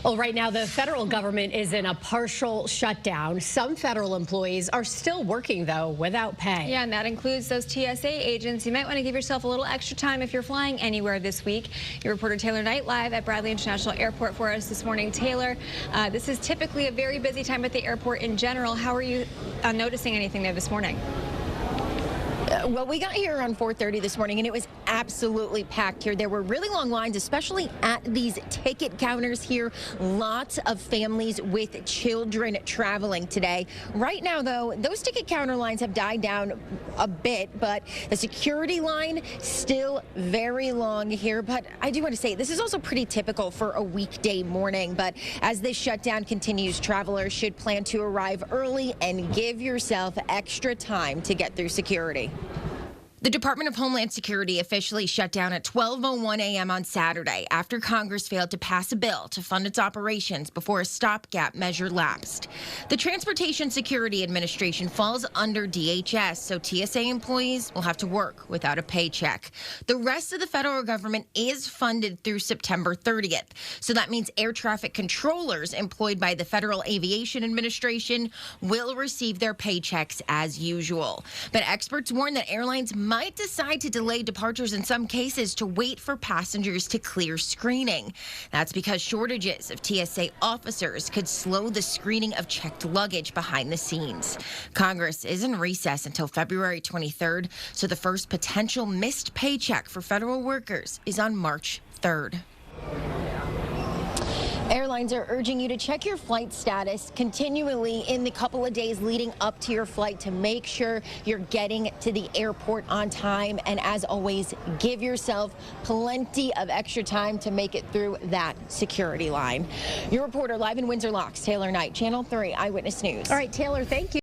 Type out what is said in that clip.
Well, right now, the federal government is in a partial shutdown. Some federal employees are still working, though, without pay. Yeah, and that includes those TSA agents. You might want to give yourself a little extra time if you're flying anywhere this week. Your reporter Taylor Knight live at Bradley International Airport for us this morning. Taylor, this is typically a very busy time at the airport in general. How are you noticing anything there this morning? Well, we got here around 4:30 this morning, and it was absolutely packed here. There were really long lines, especially at these ticket counters here. Lots of families with children traveling today. Right now, though, those ticket counter lines have died down a bit, but the security line still very long here. But I do want to say this is also pretty typical for a weekday morning. But as this shutdown continues, travelers should plan to arrive early and give yourself extra time to get through security. The Department of Homeland Security officially shut down at 12:01 a.m. on Saturday after Congress failed to pass a bill to fund its operations before a stopgap measure lapsed. The Transportation Security Administration falls under DHS, so TSA employees will have to work without a paycheck. The rest of the federal government is funded through September 30th, so that means air traffic controllers employed by the Federal Aviation Administration will receive their paychecks as usual. But experts warn that airlines might decide to delay departures in some cases to wait for passengers to clear screening. That's because shortages of TSA officers could slow the screening of checked luggage behind the scenes. Congress is in recess until February 23rd, so the first potential missed paycheck for federal workers is on March 3rd. Airlines are urging you to check your flight status continually in the couple of days leading up to your flight to make sure you're getting to the airport on time. And as always, give yourself plenty of extra time to make it through that security line. Your reporter live in Windsor Locks, Taylor Knight, Channel 3 Eyewitness News. All right, Taylor, thank you.